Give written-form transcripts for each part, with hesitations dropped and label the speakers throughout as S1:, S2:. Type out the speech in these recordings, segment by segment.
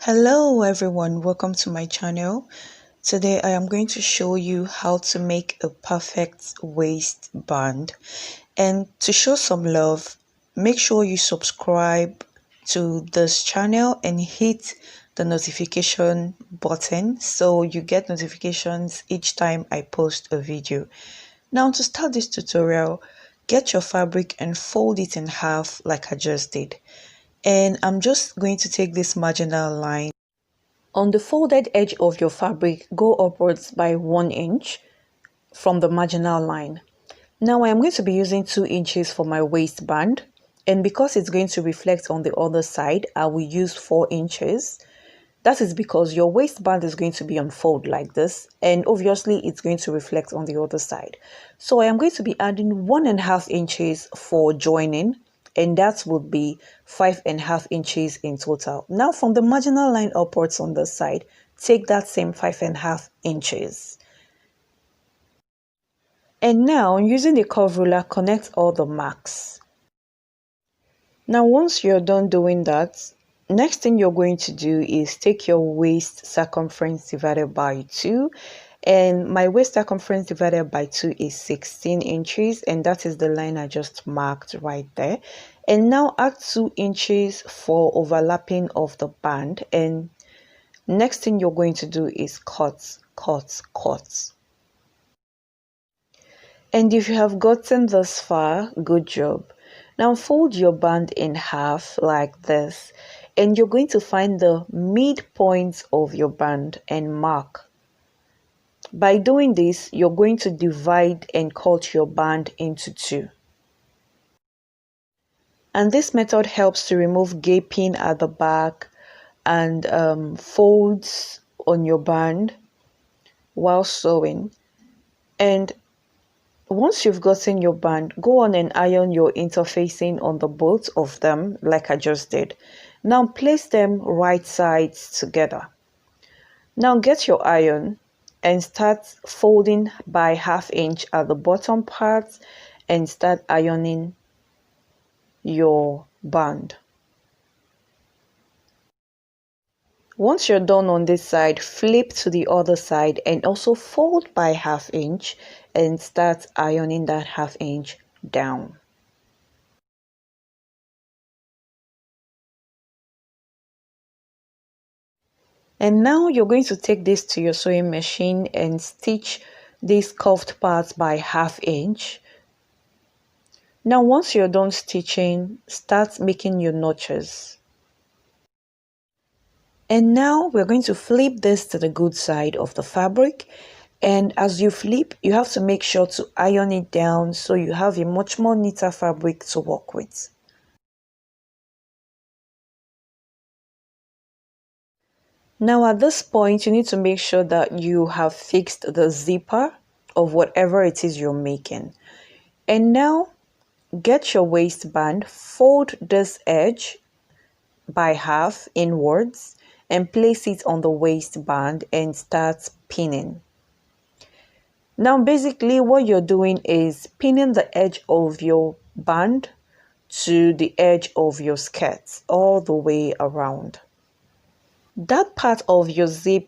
S1: Hello everyone, welcome to my channel. Today I am going to show you how to make a perfect waistband. And to show some love, make sure you subscribe to this channel and hit the notification button so you get notifications each time I post a video. Now to start this tutorial, get your fabric and fold it in half like I just did. And I'm just going to take this marginal line. On the folded edge of your fabric, go upwards by 1 inch from the marginal line. Now I am going to be using 2 inches for my waistband, and because it's going to reflect on the other side, I will use 4 inches. That is because your waistband is going to be unfolded like this, and obviously it's going to reflect on the other side. So I am going to be adding 1.5 inches for joining, and that would be 5.5 inches in total. Now from the marginal line upwards on this side, take that same 5.5 inches. And now using the curve ruler, connect all the marks. Now once you're done doing that, next thing you're going to do is take your waist circumference divided by 2, and my waist circumference divided by 2 is 16 inches, and that is the line I just marked right there. And now add 2 inches for overlapping of the band, and next thing you're going to do is cut. And if you have gotten this far, good job. Now fold your band in half like this, and you're going to find the midpoint of your band and mark. By doing this, you're going to divide and cut your band into 2. And this method helps to remove gaping at the back and folds on your band while sewing. And once you've gotten your band, go on and iron your interfacing on the both of them like I just did. Now place them right sides together. Now get your iron and start folding by 1/2 inch at the bottom part and start ironing your band. Once you're done on this side, flip to the other side and also fold by 1/2 inch and start ironing that 1/2 inch down. And now you're going to take this to your sewing machine and stitch these curved parts by 1/2 inch. Now once you're done stitching, start making your notches. And now we're going to flip this to the good side of the fabric, and as you flip, you have to make sure to iron it down so you have a much more neater fabric to work with. Now at this point, you need to make sure that you have fixed the zipper of whatever it is you're making. And now get your waistband, fold this edge by 1/2 inwards and place it on the waistband and start pinning. Now basically what you're doing is pinning the edge of your band to the edge of your skirt all the way around. That part of your zip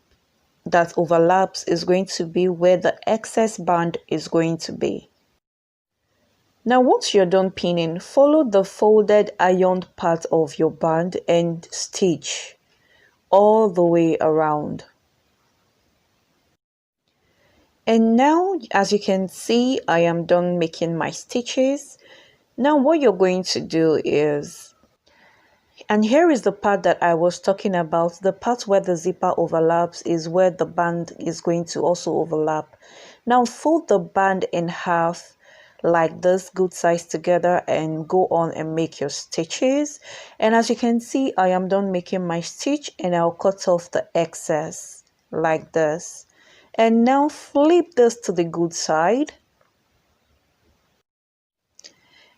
S1: that overlaps is going to be where the excess band is going to be. Now once you're done pinning, follow the folded ironed part of your band and stitch all the way around. And now as you can see, I am done making my stitches. Now what you're going to do is, and here is the part that I was talking about, the part where the zipper overlaps is where the band is going to also overlap. Now fold the band in half like this, good size together, and go on and make your stitches. And as you can see, I am done making my stitch, and I'll cut off the excess like this. And now flip this to the good side.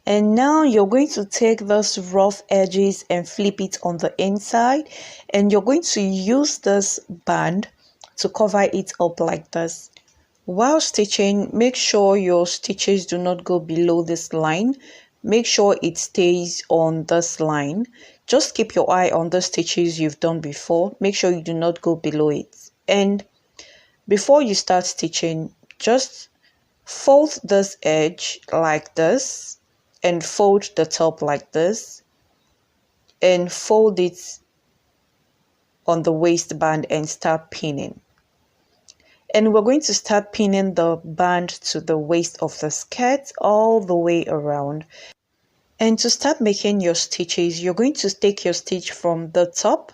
S1: And now you're going to take those rough edges and flip it on the inside, and you're going to use this band to cover it up like this. While stitching, make sure your stitches do not go below this line. Make sure it stays on this line. just keep your eye on the stitches you've done before. Make sure you do not go below it. And before you start stitching, just fold this edge like this and fold the top like this and fold it on the waistband and start pinning. And we're going to start pinning the band to the waist of the skirt all the way around. And to start making your stitches, you're going to take your stitch from the top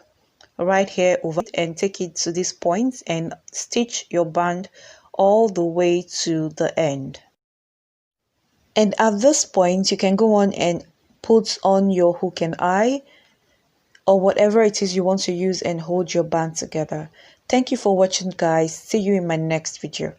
S1: right here over and take it to this point and stitch your band all the way to the end. And at this point, you can go on and put on your hook and eye or whatever it is you want to use and hold your band together. Thank you for watching, guys. See you in my next video.